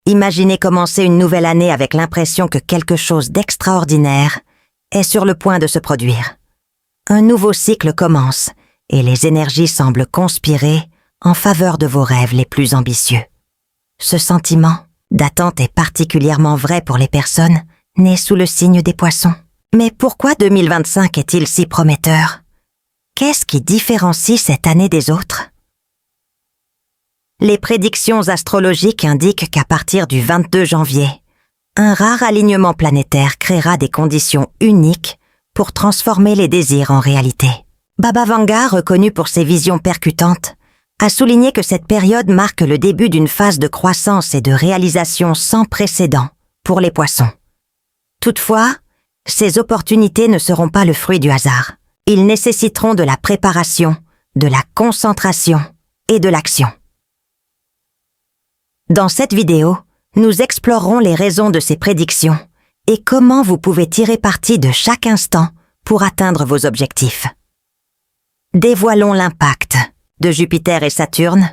Imaginez commencer une nouvelle année avec l'impression que quelque chose d'extraordinaire est sur le point de se produire. Un nouveau cycle commence et les énergies semblent conspirer en faveur de vos rêves les plus ambitieux. Ce sentiment d'attente est particulièrement vrai pour les personnes nées sous le signe des Poissons. Mais pourquoi 2025 est-il si prometteur? Qu'est-ce qui différencie cette année des autres? Les prédictions astrologiques indiquent qu'à partir du 22 janvier, un rare alignement planétaire créera des conditions uniques pour transformer les désirs en réalité. Baba Vanga, reconnu pour ses visions percutantes, a souligné que cette période marque le début d'une phase de croissance et de réalisation sans précédent pour les Poissons. Toutefois, ces opportunités ne seront pas le fruit du hasard. Ils nécessiteront de la préparation, de la concentration et de l'action. Dans cette vidéo, nous explorerons les raisons de ces prédictions et comment vous pouvez tirer parti de chaque instant pour atteindre vos objectifs. Dévoilons l'impact de Jupiter et Saturne,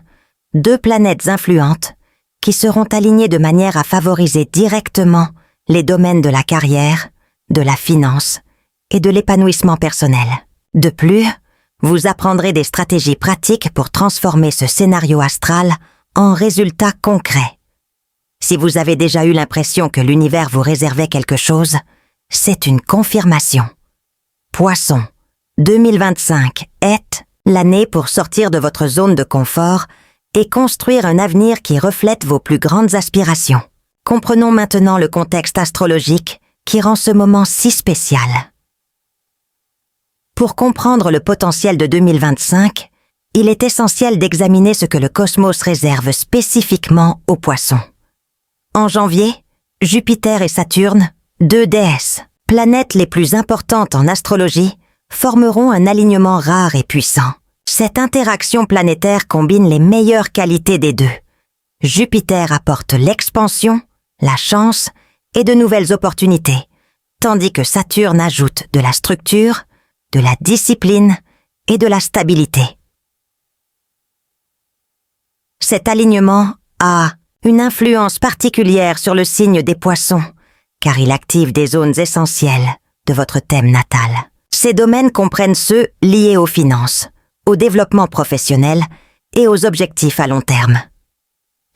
deux planètes influentes qui seront alignées de manière à favoriser directement les domaines de la carrière, de la finance et de l'épanouissement personnel. De plus, vous apprendrez des stratégies pratiques pour transformer ce scénario astral en résultats concrets. Si vous avez déjà eu l'impression que l'univers vous réservait quelque chose, c'est une confirmation. Poissons, 2025 est l'année pour sortir de votre zone de confort et construire un avenir qui reflète vos plus grandes aspirations. Comprenons maintenant le contexte astrologique qui rend ce moment si spécial. Pour comprendre le potentiel de 2025, il est essentiel d'examiner ce que le cosmos réserve spécifiquement aux Poissons. En janvier, Jupiter et Saturne, deux déesses, planètes les plus importantes en astrologie, formeront un alignement rare et puissant. Cette interaction planétaire combine les meilleures qualités des deux. Jupiter apporte l'expansion, la chance et de nouvelles opportunités, tandis que Saturne ajoute de la structure, de la discipline et de la stabilité. Cet alignement a une influence particulière sur le signe des Poissons, car il active des zones essentielles de votre thème natal. Ces domaines comprennent ceux liés aux finances, au développement professionnel et aux objectifs à long terme.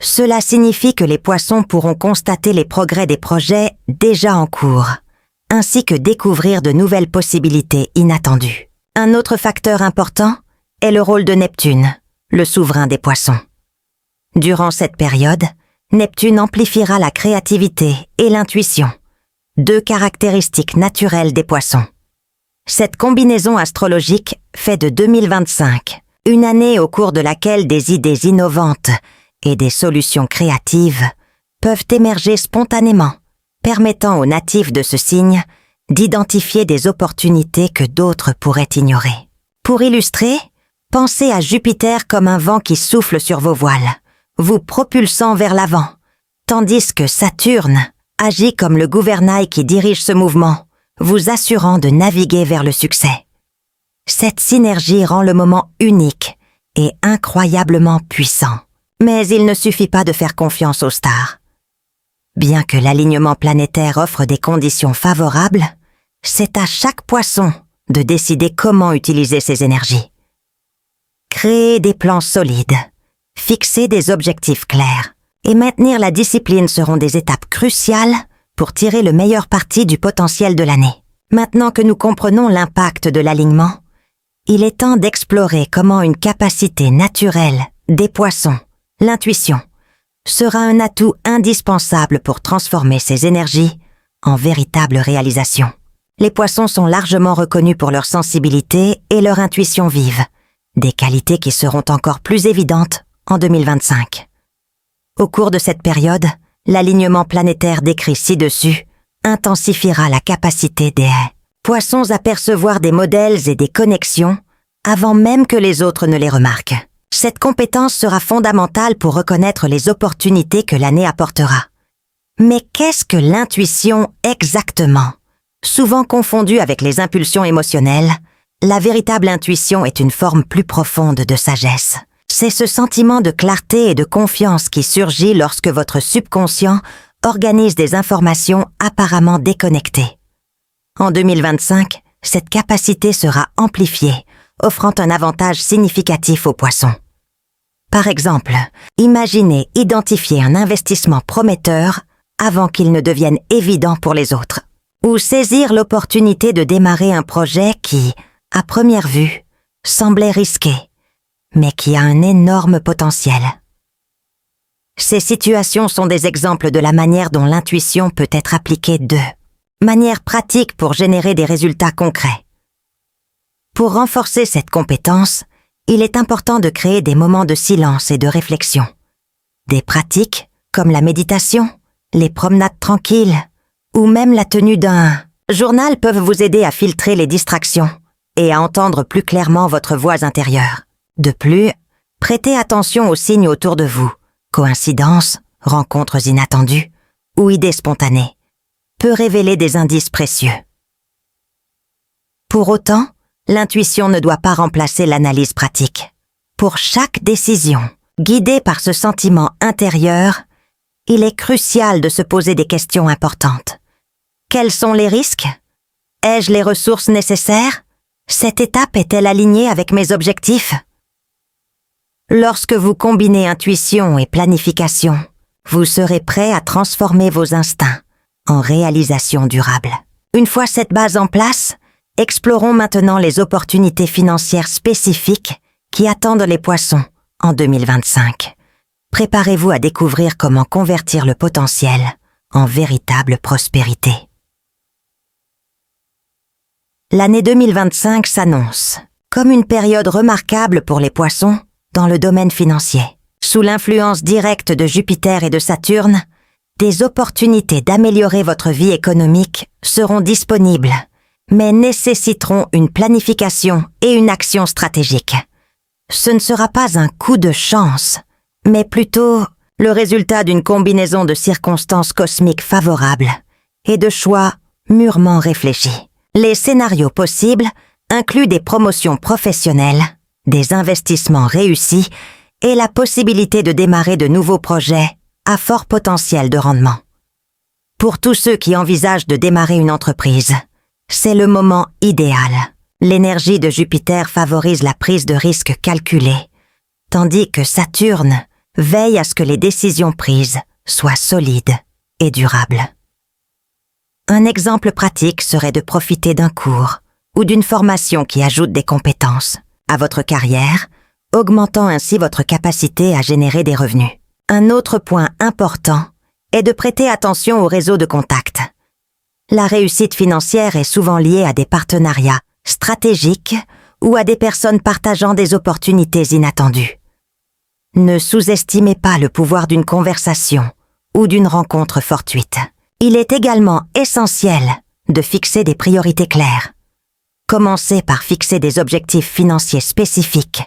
Cela signifie que les Poissons pourront constater les progrès des projets déjà en cours, ainsi que découvrir de nouvelles possibilités inattendues. Un autre facteur important est le rôle de Neptune, le souverain des Poissons. Durant cette période, Neptune amplifiera la créativité et l'intuition, deux caractéristiques naturelles des Poissons. Cette combinaison astrologique fait de 2025 une année au cours de laquelle des idées innovantes et des solutions créatives peuvent émerger spontanément, permettant aux natifs de ce signe d'identifier des opportunités que d'autres pourraient ignorer. Pour illustrer, pensez à Jupiter comme un vent qui souffle sur vos voiles, vous propulsant vers l'avant, tandis que Saturne agit comme le gouvernail qui dirige ce mouvement, vous assurant de naviguer vers le succès. Cette synergie rend le moment unique et incroyablement puissant. Mais il ne suffit pas de faire confiance aux stars. Bien que l'alignement planétaire offre des conditions favorables, c'est à chaque Poisson de décider comment utiliser ses énergies. Créer des plans solides, fixer des objectifs clairs et maintenir la discipline seront des étapes cruciales pour tirer le meilleur parti du potentiel de l'année. Maintenant que nous comprenons l'impact de l'alignement, il est temps d'explorer comment une capacité naturelle des Poissons, l'intuition, sera un atout indispensable pour transformer ces énergies en véritables réalisations. Les Poissons sont largement reconnus pour leur sensibilité et leur intuition vive, des qualités qui seront encore plus évidentes en 2025. Au cours de cette période, l'alignement planétaire décrit ci-dessus intensifiera la capacité des Poissons à percevoir des modèles et des connexions avant même que les autres ne les remarquent. Cette compétence sera fondamentale pour reconnaître les opportunités que l'année apportera. Mais qu'est-ce que l'intuition exactement? Souvent confondue avec les impulsions émotionnelles, la véritable intuition est une forme plus profonde de sagesse. C'est ce sentiment de clarté et de confiance qui surgit lorsque votre subconscient organise des informations apparemment déconnectées. En 2025, cette capacité sera amplifiée, offrant un avantage significatif aux poissons. Par exemple, imaginez identifier un investissement prometteur avant qu'il ne devienne évident pour les autres, ou saisir l'opportunité de démarrer un projet qui, à première vue, semblait risqué, mais qui a un énorme potentiel. Ces situations sont des exemples de la manière dont l'intuition peut être appliquée de manière pratique pour générer des résultats concrets. Pour renforcer cette compétence, il est important de créer des moments de silence et de réflexion. Des pratiques comme la méditation, les promenades tranquilles ou même la tenue d'un journal peuvent vous aider à filtrer les distractions et à entendre plus clairement votre voix intérieure. De plus, prêtez attention aux signes autour de vous. Coïncidences, rencontres inattendues ou idées spontanées peut révéler des indices précieux. Pour autant, l'intuition ne doit pas remplacer l'analyse pratique. Pour chaque décision, guidée par ce sentiment intérieur, il est crucial de se poser des questions importantes. Quels sont les risques? Ai-je les ressources nécessaires? Cette étape est-elle alignée avec mes objectifs? Lorsque vous combinez intuition et planification, vous serez prêt à transformer vos instincts en réalisation durable. Une fois cette base en place, explorons maintenant les opportunités financières spécifiques qui attendent les poissons en 2025. Préparez-vous à découvrir comment convertir le potentiel en véritable prospérité. L'année 2025 s'annonce comme une période remarquable pour les poissons dans le domaine financier. Sous l'influence directe de Jupiter et de Saturne, des opportunités d'améliorer votre vie économique seront disponibles, mais nécessiteront une planification et une action stratégique. Ce ne sera pas un coup de chance, mais plutôt le résultat d'une combinaison de circonstances cosmiques favorables et de choix mûrement réfléchis. Les scénarios possibles incluent des promotions professionnelles, des investissements réussis et la possibilité de démarrer de nouveaux projets à fort potentiel de rendement. Pour tous ceux qui envisagent de démarrer une entreprise, c'est le moment idéal. L'énergie de Jupiter favorise la prise de risques calculés, tandis que Saturne veille à ce que les décisions prises soient solides et durables. Un exemple pratique serait de profiter d'un cours ou d'une formation qui ajoute des compétences à votre carrière, augmentant ainsi votre capacité à générer des revenus. Un autre point important est de prêter attention au réseau de contacts. La réussite financière est souvent liée à des partenariats stratégiques ou à des personnes partageant des opportunités inattendues. Ne sous-estimez pas le pouvoir d'une conversation ou d'une rencontre fortuite. Il est également essentiel de fixer des priorités claires. Commencez par fixer des objectifs financiers spécifiques,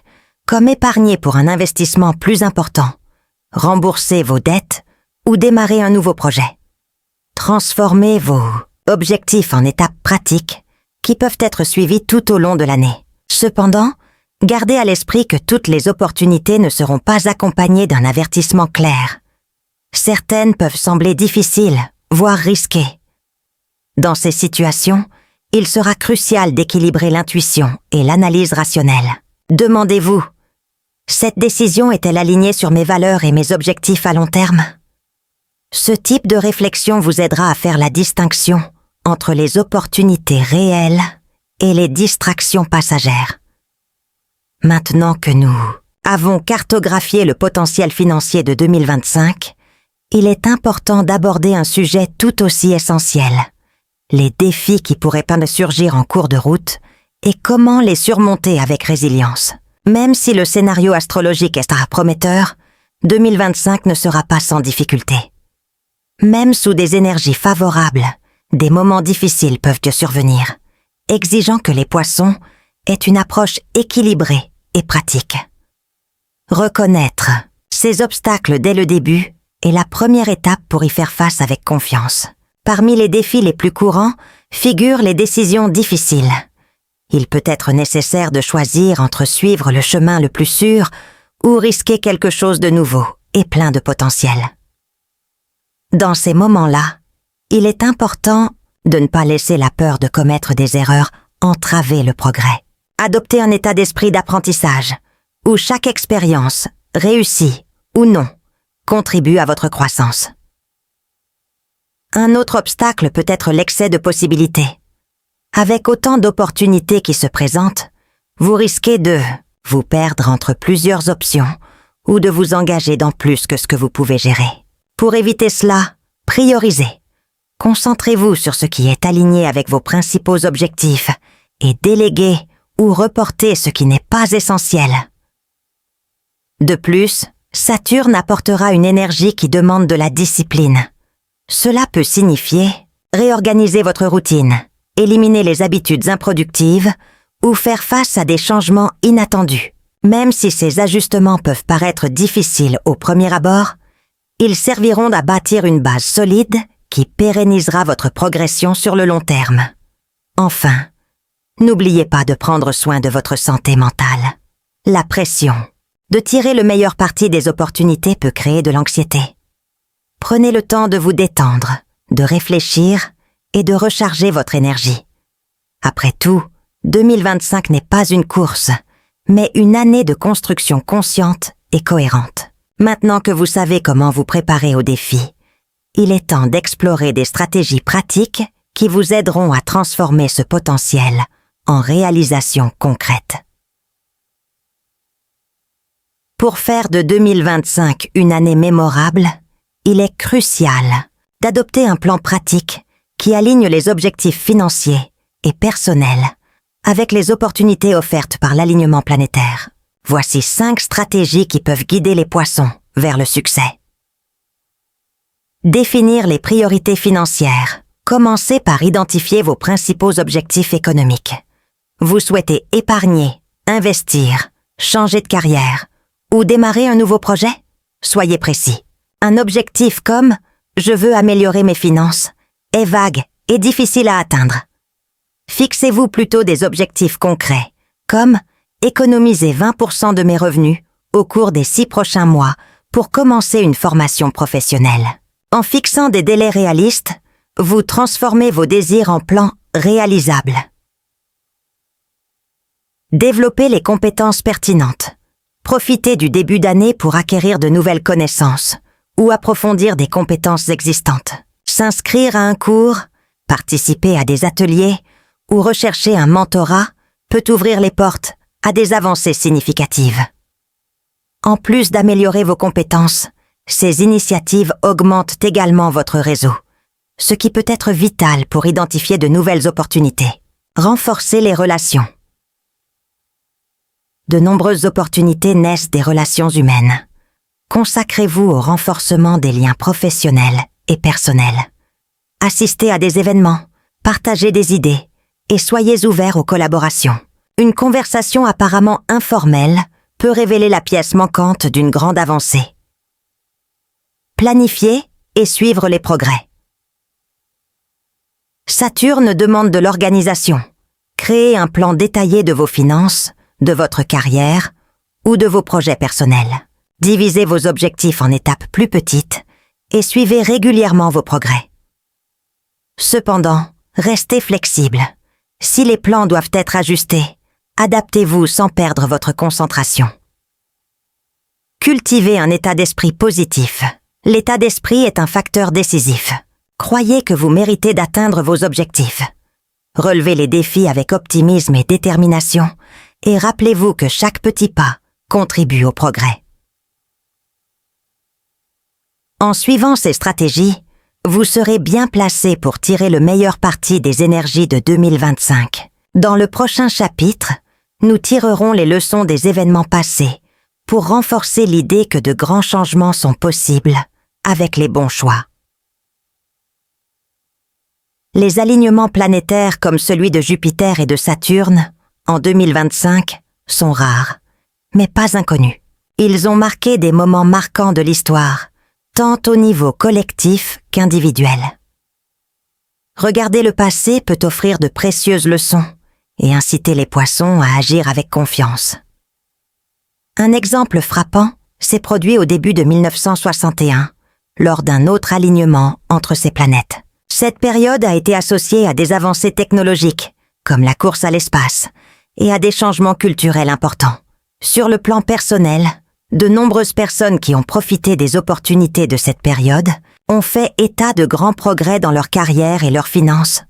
comme épargner pour un investissement plus important, rembourser vos dettes ou démarrer un nouveau projet. Transformez vos objectifs en étapes pratiques qui peuvent être suivies tout au long de l'année. Cependant, gardez à l'esprit que toutes les opportunités ne seront pas accompagnées d'un avertissement clair. Certaines peuvent sembler difficiles, voire risquées. Dans ces situations, il sera crucial d'équilibrer l'intuition et l'analyse rationnelle. Demandez-vous, cette décision est-elle alignée sur mes valeurs et mes objectifs à long terme? Ce type de réflexion vous aidera à faire la distinction entre les opportunités réelles et les distractions passagères. Maintenant que nous avons cartographié le potentiel financier de 2025, il est important d'aborder un sujet tout aussi essentiel, les défis qui pourraient surgir en cours de route et comment les surmonter avec résilience. Même si le scénario astrologique est prometteur, 2025 ne sera pas sans difficulté. Même sous des énergies favorables, des moments difficiles peuvent survenir, exigeant que les poissons aient une approche équilibrée et pratique. Reconnaître ces obstacles dès le début est la première étape pour y faire face avec confiance. Parmi les défis les plus courants figurent les décisions difficiles. Il peut être nécessaire de choisir entre suivre le chemin le plus sûr ou risquer quelque chose de nouveau et plein de potentiel. Dans ces moments-là, il est important de ne pas laisser la peur de commettre des erreurs entraver le progrès. Adoptez un état d'esprit d'apprentissage, où chaque expérience, réussie ou non, contribue à votre croissance. Un autre obstacle peut être l'excès de possibilités. Avec autant d'opportunités qui se présentent, vous risquez de vous perdre entre plusieurs options ou de vous engager dans plus que ce que vous pouvez gérer. Pour éviter cela, priorisez. Concentrez-vous sur ce qui est aligné avec vos principaux objectifs et déléguez ou reportez ce qui n'est pas essentiel. De plus, Saturne apportera une énergie qui demande de la discipline. Cela peut signifier réorganiser votre routine, éliminer les habitudes improductives ou faire face à des changements inattendus. Même si ces ajustements peuvent paraître difficiles au premier abord, ils serviront à bâtir une base solide qui pérennisera votre progression sur le long terme. Enfin, n'oubliez pas de prendre soin de votre santé mentale. La pression de tirer le meilleur parti des opportunités peut créer de l'anxiété. Prenez le temps de vous détendre, de réfléchir et de recharger votre énergie. Après tout, 2025 n'est pas une course, mais une année de construction consciente et cohérente. Maintenant que vous savez comment vous préparer aux défis, il est temps d'explorer des stratégies pratiques qui vous aideront à transformer ce potentiel en réalisation concrète. Pour faire de 2025 une année mémorable, il est crucial d'adopter un plan pratique qui aligne les objectifs financiers et personnels avec les opportunités offertes par l'alignement planétaire. Voici 5 stratégies qui peuvent guider les poissons vers le succès. Définir les priorités financières. Commencez par identifier vos principaux objectifs économiques. Vous souhaitez épargner, investir, changer de carrière ou démarrer un nouveau projet? Soyez précis. Un objectif comme « je veux améliorer mes finances » est vague et difficile à atteindre. Fixez-vous plutôt des objectifs concrets, comme « économiser 20% de mes revenus au cours des 6 prochains mois pour commencer une formation professionnelle ». En fixant des délais réalistes, vous transformez vos désirs en plans réalisables. Développez les compétences pertinentes. Profitez du début d'année pour acquérir de nouvelles connaissances ou approfondir des compétences existantes. S'inscrire à un cours, participer à des ateliers ou rechercher un mentorat peut ouvrir les portes à des avancées significatives. En plus d'améliorer vos compétences, ces initiatives augmentent également votre réseau, ce qui peut être vital pour identifier de nouvelles opportunités. Renforcer les relations. De nombreuses opportunités naissent des relations humaines. Consacrez-vous au renforcement des liens professionnels et personnels. Assistez à des événements, partagez des idées et soyez ouverts aux collaborations. Une conversation apparemment informelle peut révéler la pièce manquante d'une grande avancée. Planifier et suivre les progrès. Saturne demande de l'organisation. Créez un plan détaillé de vos finances, de votre carrière ou de vos projets personnels. Divisez vos objectifs en étapes plus petites et suivez régulièrement vos progrès. Cependant, restez flexible. Si les plans doivent être ajustés, adaptez-vous sans perdre votre concentration. Cultivez un état d'esprit positif. L'état d'esprit est un facteur décisif. Croyez que vous méritez d'atteindre vos objectifs. Relevez les défis avec optimisme et détermination et rappelez-vous que chaque petit pas contribue au progrès. En suivant ces stratégies, vous serez bien placé pour tirer le meilleur parti des énergies de 2025. Dans le prochain chapitre, nous tirerons les leçons des événements passés pour renforcer l'idée que de grands changements sont possibles avec les bons choix. Les alignements planétaires comme celui de Jupiter et de Saturne, en 2025, sont rares, mais pas inconnus. Ils ont marqué des moments marquants de l'histoire, tant au niveau collectif qu'individuel. Regarder le passé peut offrir de précieuses leçons et inciter les poissons à agir avec confiance. Un exemple frappant s'est produit au début de 1961, lors d'un autre alignement entre ces planètes. Cette période a été associée à des avancées technologiques, comme la course à l'espace, et à des changements culturels importants. Sur le plan personnel, de nombreuses personnes qui ont profité des opportunités de cette période ont fait état de grands progrès dans leur carrière et leurs finances,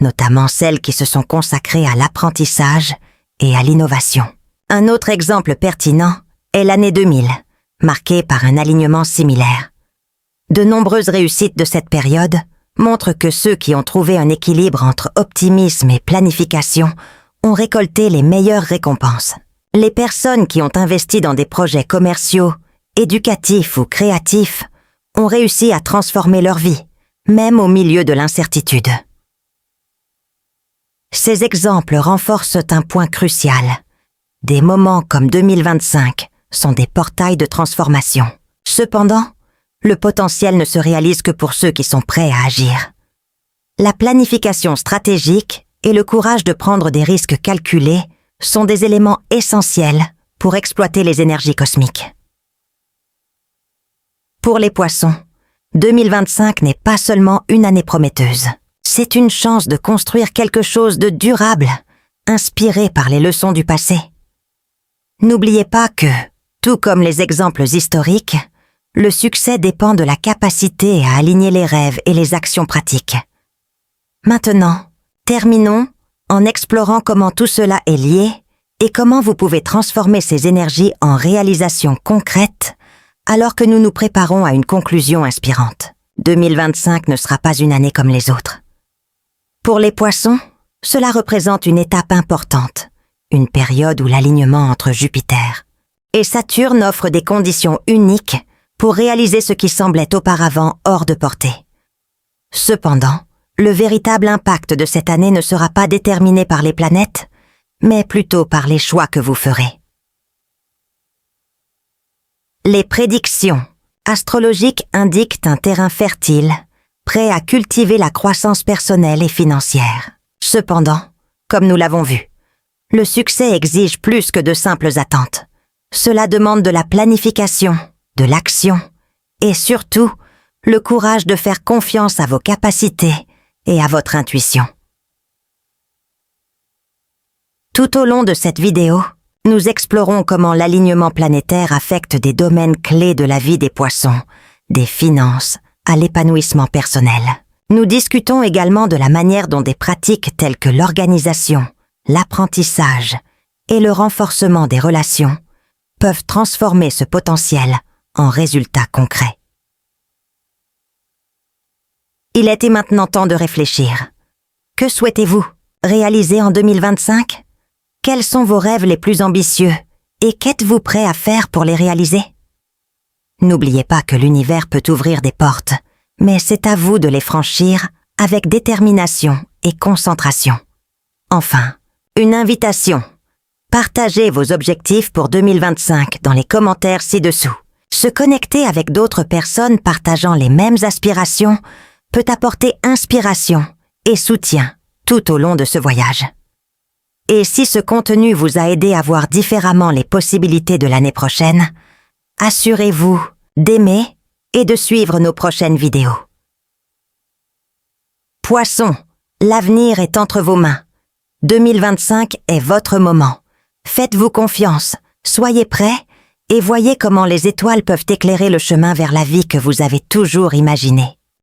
notamment celles qui se sont consacrées à l'apprentissage et à l'innovation. Un autre exemple pertinent est l'année 2000, marquée par un alignement similaire. De nombreuses réussites de cette période montrent que ceux qui ont trouvé un équilibre entre optimisme et planification ont récolté les meilleures récompenses. Les personnes qui ont investi dans des projets commerciaux, éducatifs ou créatifs ont réussi à transformer leur vie, même au milieu de l'incertitude. Ces exemples renforcent un point crucial. Des moments comme 2025 sont des portails de transformation. Cependant, le potentiel ne se réalise que pour ceux qui sont prêts à agir. La planification stratégique et le courage de prendre des risques calculés sont des éléments essentiels pour exploiter les énergies cosmiques. Pour les poissons, 2025 n'est pas seulement une année prometteuse. C'est une chance de construire quelque chose de durable, inspiré par les leçons du passé. N'oubliez pas que, tout comme les exemples historiques, le succès dépend de la capacité à aligner les rêves et les actions pratiques. Maintenant, terminons en explorant comment tout cela est lié et comment vous pouvez transformer ces énergies en réalisations concrètes alors que nous nous préparons à une conclusion inspirante. 2025 ne sera pas une année comme les autres. Pour les poissons, cela représente une étape importante, une période où l'alignement entre Jupiter et Saturne offre des conditions uniques pour réaliser ce qui semblait auparavant hors de portée. Cependant, le véritable impact de cette année ne sera pas déterminé par les planètes, mais plutôt par les choix que vous ferez. Les prédictions astrologiques indiquent un terrain fertile, prêt à cultiver la croissance personnelle et financière. Cependant, comme nous l'avons vu, le succès exige plus que de simples attentes. Cela demande de la planification, de l'action et surtout le courage de faire confiance à vos capacités et à votre intuition. Tout au long de cette vidéo, nous explorons comment l'alignement planétaire affecte des domaines clés de la vie des poissons, des finances à l'épanouissement personnel. Nous discutons également de la manière dont des pratiques telles que l'organisation, l'apprentissage et le renforcement des relations peuvent transformer ce potentiel en résultats concrets. Il était maintenant temps de réfléchir. Que souhaitez-vous réaliser en 2025 ? Quels sont vos rêves les plus ambitieux et qu'êtes-vous prêt à faire pour les réaliser ? N'oubliez pas que l'univers peut ouvrir des portes, mais c'est à vous de les franchir avec détermination et concentration. Enfin, une invitation. Partagez vos objectifs pour 2025 dans les commentaires ci-dessous. Se connecter avec d'autres personnes partageant les mêmes aspirations peut apporter inspiration et soutien tout au long de ce voyage. Et si ce contenu vous a aidé à voir différemment les possibilités de l'année prochaine, assurez-vous d'aimer et de suivre nos prochaines vidéos. Poissons, l'avenir est entre vos mains. 2025 est votre moment. Faites-vous confiance, soyez prêts et voyez comment les étoiles peuvent éclairer le chemin vers la vie que vous avez toujours imaginée.